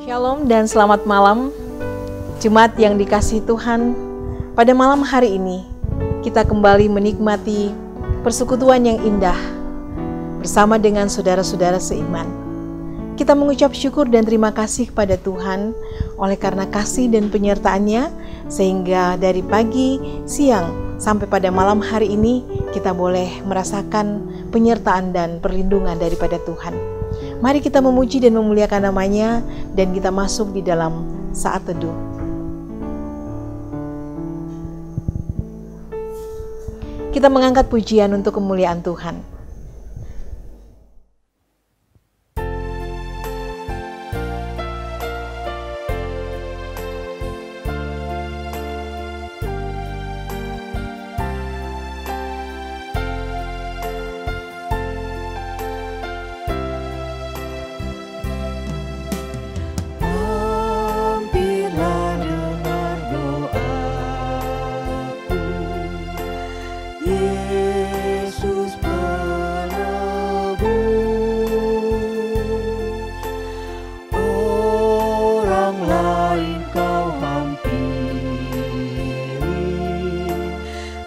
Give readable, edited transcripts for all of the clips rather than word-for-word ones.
Shalom dan selamat malam, jemaat yang dikasihi Tuhan. Pada malam hari ini, kita kembali menikmati persekutuan yang indah bersama dengan saudara-saudara seiman. Kita mengucap syukur dan terima kasih kepada Tuhan oleh karena kasih dan penyertaan-Nya, sehingga dari pagi, siang, sampai pada malam hari ini kita boleh merasakan penyertaan dan perlindungan daripada Tuhan. Mari kita memuji dan memuliakan nama-Nya dan kita masuk di dalam saat teduh. Kita mengangkat pujian untuk kemuliaan Tuhan.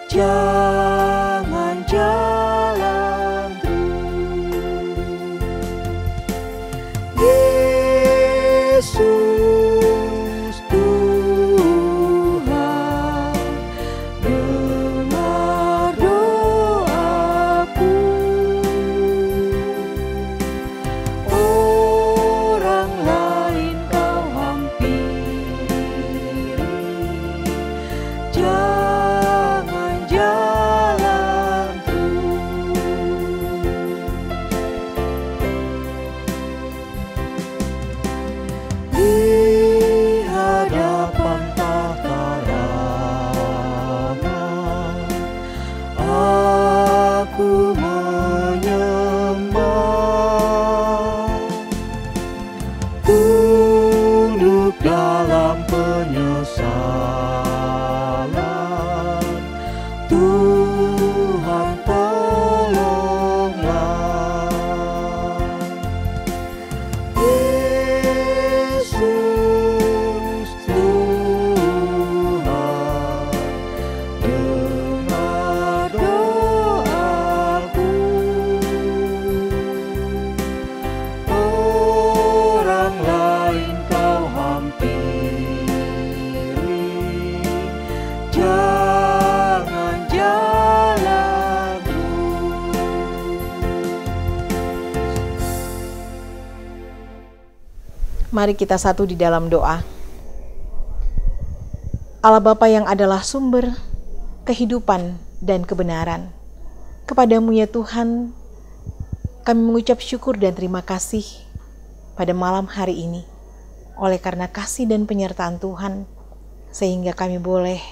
Jangan jalan terus, Yesus Tuhan, dengar doaku. Orang lain kau hampiri, jalan terus. Di hadapan tahta rahmat, aku menyembah, tunduk dalam penyesalan. Tuhan tolonglah, Yesus Tuhan, dengar doaku. Orang lain kau hampiri, jangan jalan terus. Mari kita satu di dalam doa. Allah Bapa yang adalah sumber kehidupan dan kebenaran, kepadamu ya Tuhan, kami mengucap syukur dan terima kasih pada malam hari ini. Oleh karena kasih dan penyertaan Tuhan, sehingga kami boleh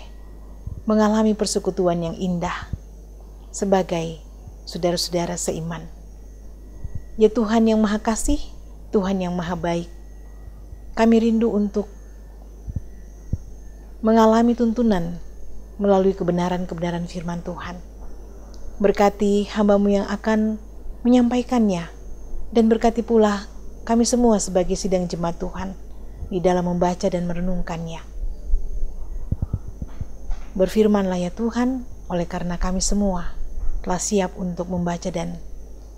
mengalami persekutuan yang indah sebagai saudara-saudara seiman. Ya Tuhan yang Maha Kasih, Tuhan yang Maha Baik, kami rindu untuk mengalami tuntunan melalui kebenaran-kebenaran firman Tuhan. Berkati hamba-Mu yang akan menyampaikannya, dan berkati pula kami semua sebagai sidang jemaat Tuhan di dalam membaca dan merenungkannya. Berfirmanlah ya Tuhan, oleh karena kami semua telah siap untuk membaca dan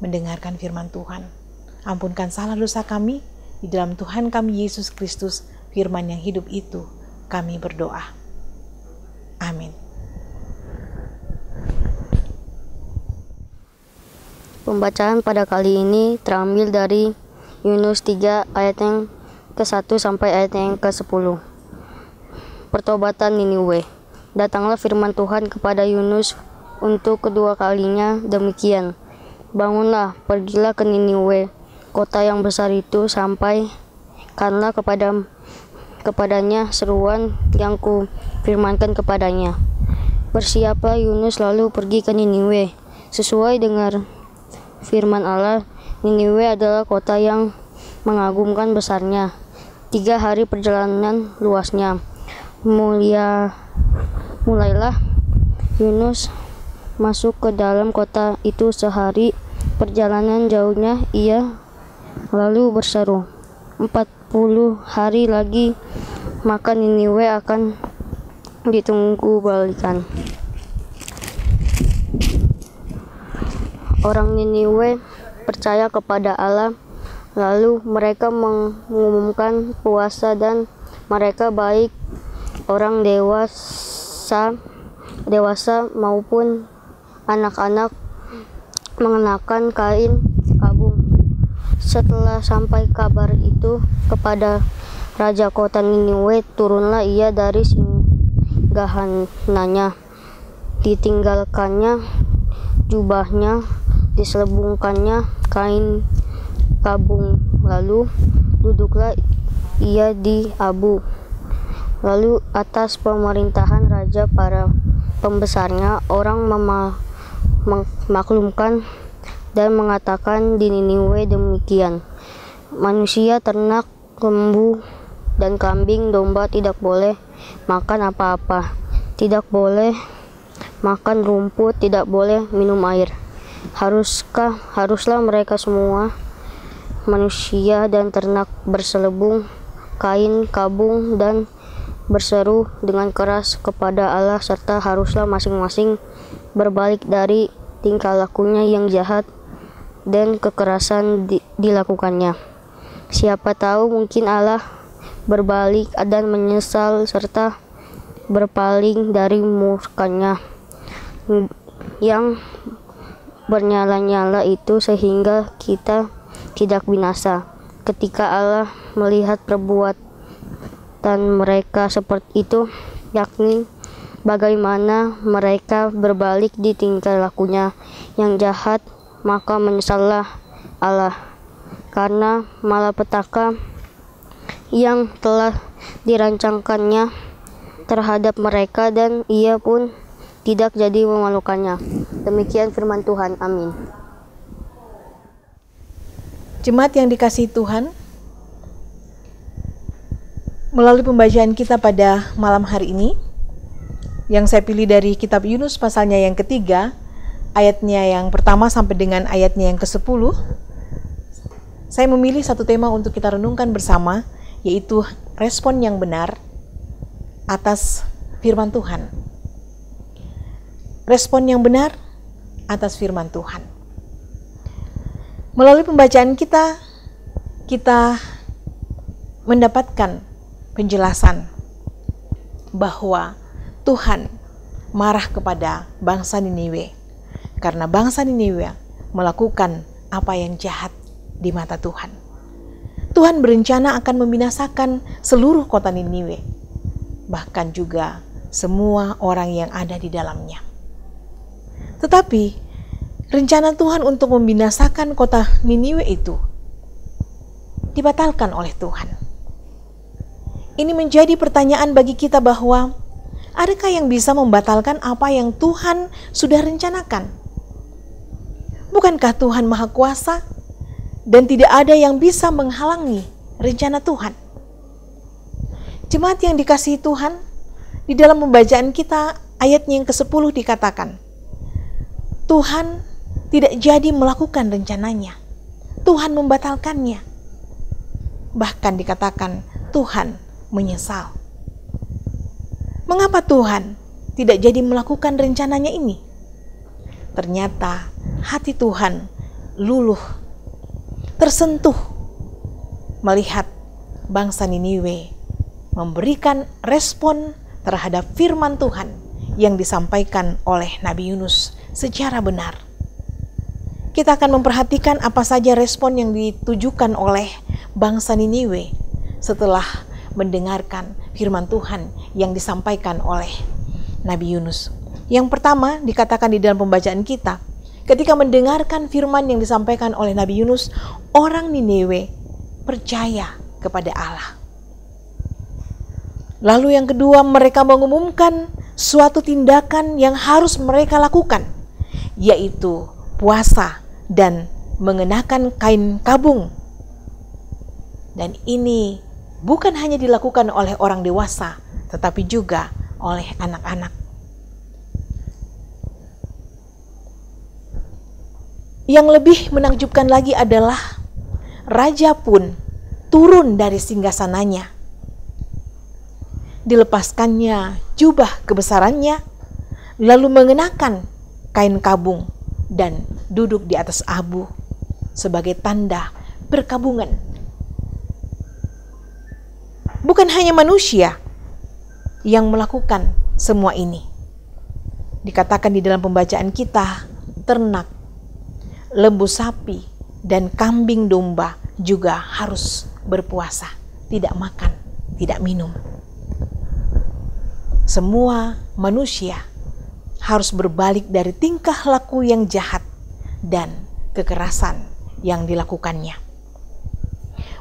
mendengarkan firman Tuhan. Ampunkan salah dosa kami, di dalam Tuhan kami Yesus Kristus, firman yang hidup itu, kami berdoa. Amin. Pembacaan pada kali ini terambil dari Yunus 3 ayat yang ke-1 sampai ayat yang ke-10. Pertobatan Niniwe. Datanglah firman Tuhan kepada Yunus untuk kedua kalinya demikian. Bangunlah, pergilah ke Niniwe, kota yang besar itu, sampai karena kepadanya seruan yang ku firmankan kepadanya. Bersiaplah Yunus lalu pergi ke Niniwe. Sesuai dengan firman Allah, Niniwe adalah kota yang mengagumkan besarnya, 3 hari perjalanan luasnya. Mulailah Yunus masuk ke dalam kota itu sehari perjalanan jauhnya. Ia lalu berseru, hari lagi, maka Niniwe akan ditunggu balikan. Orang Niniwe percaya kepada Allah, lalu mereka mengumumkan puasa dan mereka baik orang dewasa maupun anak-anak mengenakan kain kabung. Setelah sampai kabar itu kepada raja kota Niniwe, turunlah ia dari singgahananya, ditinggalkannya jubahnya, diselubungkannya kain kabung, lalu duduklah ia di Abu. Lalu atas pemerintahan raja para pembesarnya, orang memaklumkan dan mengatakan di Niniwe demikian: manusia, ternak, lembu, dan kambing domba tidak boleh makan apa-apa, tidak boleh makan rumput, tidak boleh minum air. Haruslah mereka semua, manusia dan ternak, berselubung kain kabung dan berseru dengan keras kepada Allah, serta haruslah masing-masing berbalik dari tingkah lakunya yang jahat dan kekerasan dilakukannya. Siapa tahu mungkin Allah berbalik dan menyesal serta berpaling dari murkanya yang bernyala-nyala itu, sehingga kita tidak binasa. Ketika Allah melihat perbuatan mereka seperti itu, yakni bagaimana mereka berbalik di tingkah lakunya yang jahat, maka menyesallah Allah karena malapetaka yang telah dirancangkannya terhadap mereka, dan ia pun tidak jadi memalukannya. Demikian firman Tuhan. Amin. Jemaat yang dikasihi Tuhan, melalui pembacaan kita pada malam hari ini, yang saya pilih dari kitab Yunus pasalnya yang ketiga, ayatnya yang pertama sampai dengan ayatnya yang ke-10, saya memilih satu tema untuk kita renungkan bersama, yaitu respon yang benar atas firman Tuhan. Respon yang benar atas firman Tuhan. Melalui pembacaan kita mendapatkan penjelasan bahwa Tuhan marah kepada bangsa Niniwe karena bangsa Niniwe melakukan apa yang jahat di mata Tuhan. Tuhan berencana akan membinasakan seluruh kota Niniwe, bahkan juga semua orang yang ada di dalamnya. Tetapi rencana Tuhan untuk membinasakan kota Niniwe itu dibatalkan oleh Tuhan. Ini menjadi pertanyaan bagi kita bahwa adakah yang bisa membatalkan apa yang Tuhan sudah rencanakan? Bukankah Tuhan Maha Kuasa dan tidak ada yang bisa menghalangi rencana Tuhan? Jemaat yang dikasihi Tuhan, di dalam pembacaan kita ayatnya yang ke-10 dikatakan, Tuhan tidak jadi melakukan rencananya. Tuhan membatalkannya. Bahkan dikatakan Tuhan menyesal. Mengapa Tuhan tidak jadi melakukan rencananya ini? Ternyata hati Tuhan luluh, tersentuh melihat bangsa Niniwe memberikan respon terhadap firman Tuhan yang disampaikan oleh Nabi Yunus secara benar. Kita akan memperhatikan apa saja respon yang ditujukan oleh bangsa Niniwe setelah mendengarkan firman Tuhan yang disampaikan oleh Nabi Yunus. Yang pertama dikatakan di dalam pembacaan kita, ketika mendengarkan firman yang disampaikan oleh Nabi Yunus, orang Niniwe percaya kepada Allah. Lalu yang kedua, mereka mengumumkan suatu tindakan yang harus mereka lakukan, yaitu puasa dan mengenakan kain kabung. Dan ini bukan hanya dilakukan oleh orang dewasa, tetapi juga oleh anak-anak. Yang lebih menakjubkan lagi adalah raja pun turun dari singgasananya. Dilepaskannya jubah kebesarannya, lalu mengenakan kain kabung dan duduk di atas abu sebagai tanda perkabungan. Bukan hanya manusia yang melakukan semua ini. Dikatakan di dalam pembacaan kita, ternak, lembu sapi, dan kambing domba juga harus berpuasa, tidak makan, tidak minum. Semua manusia harus berbalik dari tingkah laku yang jahat dan kekerasan yang dilakukannya.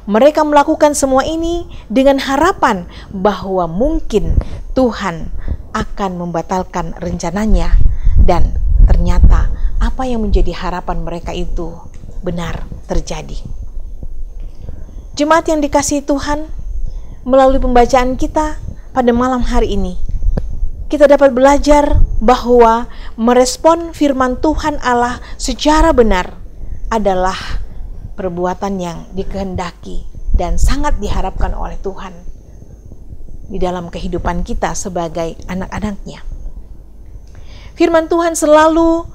Mereka melakukan semua ini dengan harapan bahwa mungkin Tuhan akan membatalkan rencananya, dan ternyata apa yang menjadi harapan mereka itu benar terjadi. Jemaat yang dikasihi Tuhan, melalui pembacaan kita pada malam hari ini, kita dapat belajar bahwa merespon firman Tuhan Allah secara benar adalah perbuatan yang dikehendaki dan sangat diharapkan oleh Tuhan di dalam kehidupan kita sebagai anak-anak-Nya. Firman Tuhan selalu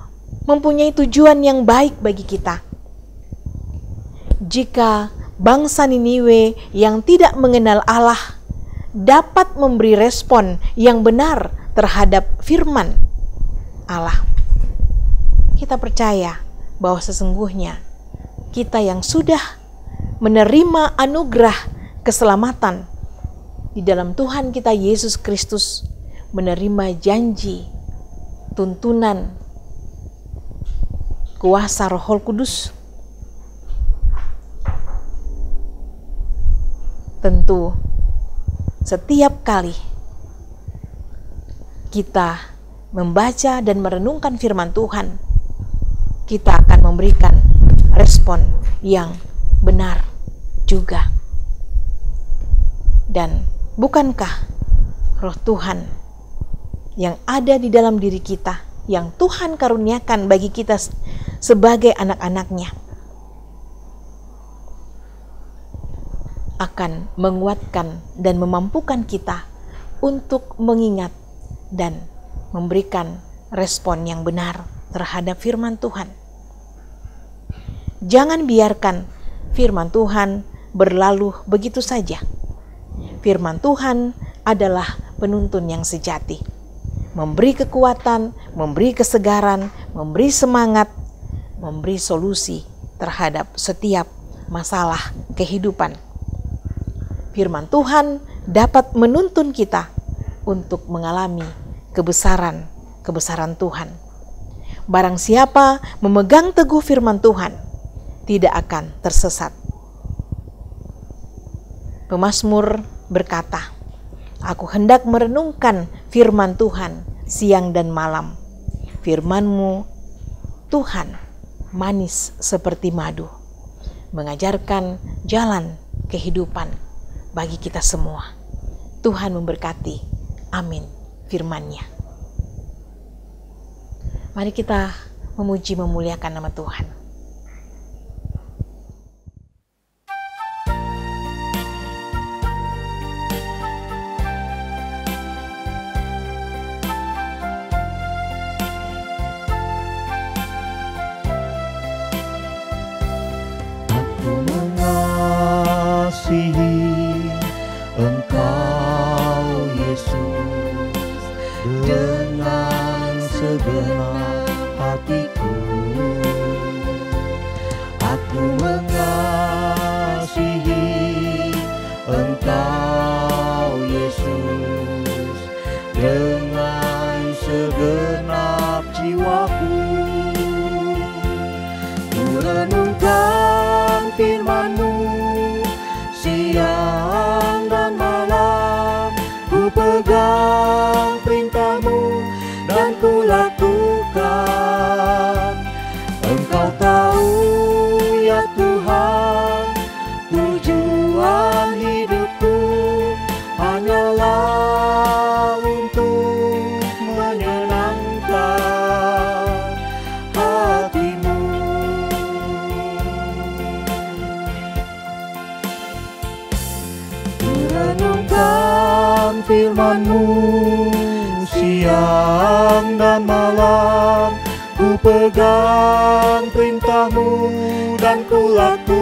mempunyai tujuan yang baik bagi kita. Jika bangsa Niniwe yang tidak mengenal Allah dapat memberi respon yang benar terhadap firman Allah, kita percaya bahwa sesungguhnya kita yang sudah menerima anugerah keselamatan di dalam Tuhan kita Yesus Kristus, menerima janji, tuntunan, kuasa Roh Kudus, tentu setiap kali kita membaca dan merenungkan firman Tuhan, kita akan memberikan respon yang benar juga. Dan bukankah Roh Tuhan yang ada di dalam diri kita, yang Tuhan karuniakan bagi kita sebagai anak-anak-Nya, akan menguatkan dan memampukan kita untuk mengingat dan memberikan respon yang benar terhadap firman Tuhan. Jangan biarkan firman Tuhan berlalu begitu saja. Firman Tuhan adalah penuntun yang sejati, memberi kekuatan, memberi kesegaran, memberi semangat, memberi solusi terhadap setiap masalah kehidupan. Firman Tuhan dapat menuntun kita untuk mengalami kebesaran Tuhan. Barang siapa memegang teguh firman Tuhan, tidak akan tersesat. Pemazmur berkata, "Aku hendak merenungkan firman Tuhan siang dan malam. Firman-Mu, Tuhan, manis seperti madu, mengajarkan jalan kehidupan bagi kita semua." Tuhan memberkati. Amin. Firman-Nya. Mari kita memuji memuliakan nama Tuhan. Aku mengasihi Engkau Yesus dengan segenap hatiku. Aku mengasihi Engkau Yesus dengan segenap jiwaku. Ku renungkan firman-Mu siang dan malam, ku pegang perintah-Mu dan ku lakukan. Engkau tahu ya Tuhan tujuan hidupku, mendengarkan firman-Mu. Siang dan malam ku pegang perintah-Mu dan ku lakukan.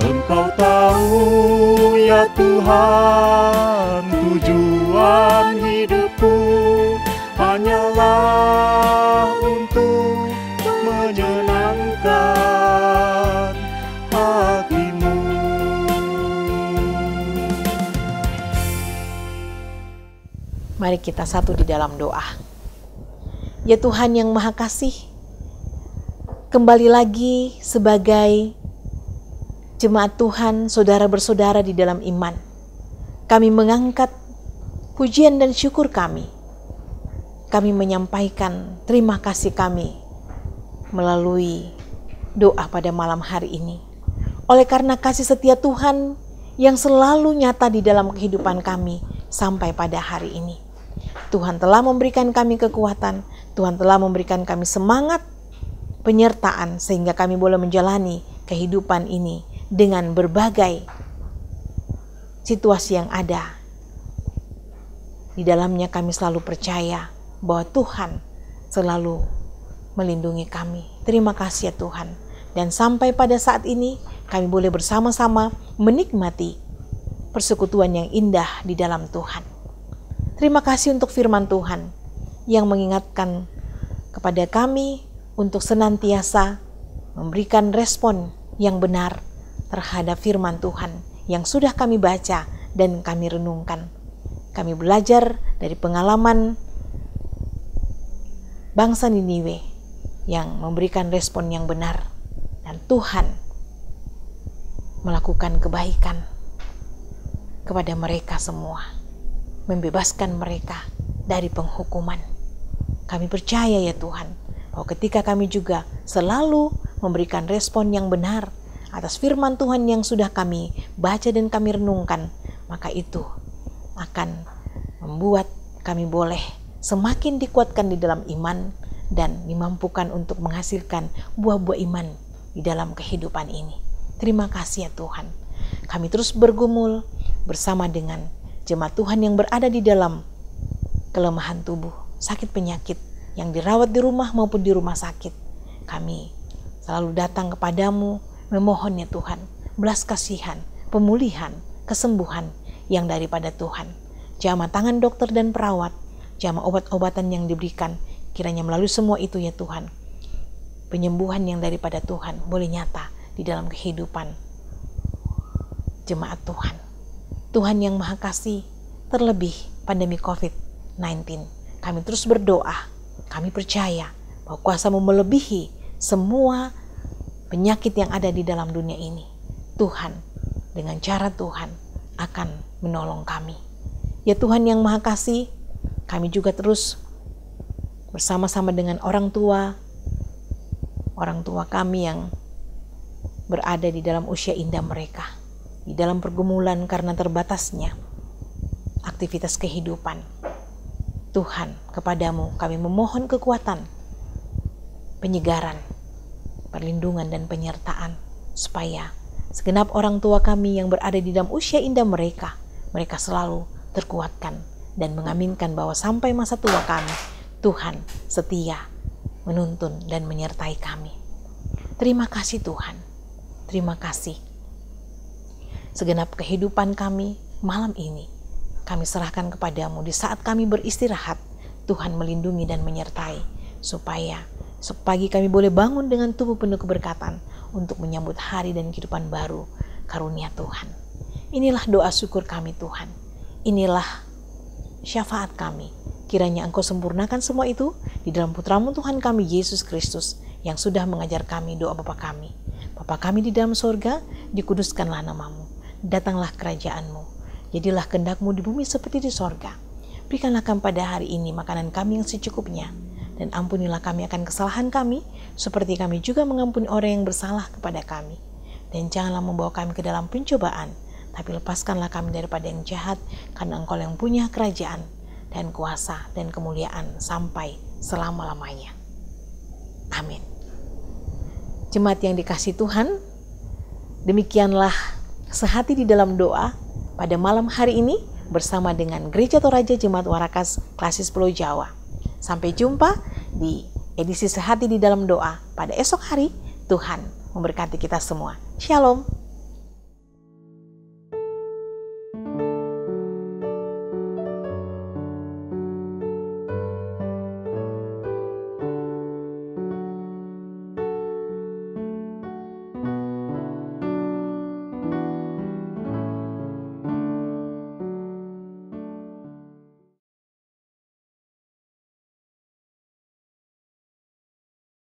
Engkau tahu ya Tuhan, tujuan hidupku hanyalah untuk menyenangkan hati-Mu. Mari kita satu di dalam doa. Ya Tuhan yang Maha Kasih, kembali lagi sebagai jemaat Tuhan, saudara bersaudara di dalam iman, kami mengangkat pujian dan syukur kami. Kami menyampaikan terima kasih kami melalui doa pada malam hari ini. Oleh karena kasih setia Tuhan yang selalu nyata di dalam kehidupan kami sampai pada hari ini. Tuhan telah memberikan kami kekuatan, Tuhan telah memberikan kami semangat, penyertaan, sehingga kami boleh menjalani kehidupan ini dengan berbagai situasi yang ada. Di dalamnya kami selalu percaya bahwa Tuhan selalu melindungi kami. Terima kasih ya Tuhan. Dan sampai pada saat ini kami boleh bersama-sama menikmati persekutuan yang indah di dalam Tuhan. Terima kasih untuk firman Tuhan yang mengingatkan kepada kami untuk senantiasa memberikan respon yang benar terhadap firman Tuhan yang sudah kami baca dan kami renungkan. Kami belajar dari pengalaman bangsa Niniwe yang memberikan respon yang benar, dan Tuhan melakukan kebaikan kepada mereka semua, membebaskan mereka dari penghukuman. Kami percaya ya Tuhan, bahwa ketika kami juga selalu memberikan respon yang benar atas firman Tuhan yang sudah kami baca dan kami renungkan, maka itu akan membuat kami boleh semakin dikuatkan di dalam iman dan dimampukan untuk menghasilkan buah-buah iman di dalam kehidupan ini. Terima kasih ya Tuhan. Kami terus bergumul bersama dengan jemaat Tuhan yang berada di dalam kelemahan tubuh, sakit penyakit, yang dirawat di rumah maupun di rumah sakit. Kami selalu datang kepadamu memohon ya Tuhan, belas kasihan, pemulihan, kesembuhan yang daripada Tuhan. Jamah tangan dokter dan perawat, jamah obat-obatan yang diberikan, kiranya melalui semua itu ya Tuhan, penyembuhan yang daripada Tuhan boleh nyata di dalam kehidupan jemaat Tuhan. Tuhan yang Maha Kasih, terlebih pandemi COVID-19, kami terus berdoa, kami percaya bahwa kuasa-Mu melebihi semua penyakit yang ada di dalam dunia ini. Tuhan, dengan cara Tuhan akan menolong kami. Ya Tuhan yang Maha Kasih, kami juga terus bersama-sama dengan orang tua kami yang berada di dalam usia indah mereka, di dalam pergumulan karena terbatasnya aktivitas kehidupan. Tuhan, kepadamu kami memohon kekuatan, penyegaran, perlindungan dan penyertaan, supaya segenap orang tua kami yang berada di dalam usia indah mereka selalu terkuatkan dan mengaminkan bahwa sampai masa tua kami, Tuhan setia menuntun dan menyertai kami. Terima kasih Tuhan, terima kasih. Segenap kehidupan kami malam ini kami serahkan kepadamu. Di saat kami beristirahat, Tuhan melindungi dan menyertai, supaya sepagi kami boleh bangun dengan tubuh penuh keberkatan untuk menyambut hari dan kehidupan baru karunia Tuhan. Inilah doa syukur kami Tuhan, inilah syafaat kami. Kiranya Engkau sempurnakan semua itu di dalam Putra-Mu Tuhan kami Yesus Kristus, yang sudah mengajar kami doa Bapa kami. Bapa kami di dalam sorga, dikuduskanlah nama-Mu, datanglah kerajaan-Mu, jadilah kehendak-Mu di bumi seperti di sorga. Berikanlah kami pada hari ini makanan kami yang secukupnya, dan ampunilah kami akan kesalahan kami, seperti kami juga mengampuni orang yang bersalah kepada kami. Dan janganlah membawa kami ke dalam pencobaan, tapi lepaskanlah kami daripada yang jahat, karena Engkau yang punya kerajaan dan kuasa dan kemuliaan sampai selama-lamanya. Amin. Jemaat yang dikasihi Tuhan, demikianlah sehati di dalam doa pada malam hari ini bersama dengan Gereja Toraja Jemaat Warakas Klasis Pulau Jawa. Sampai jumpa di edisi Sehati di Dalam Doa pada esok hari. Tuhan memberkati kita semua. Shalom.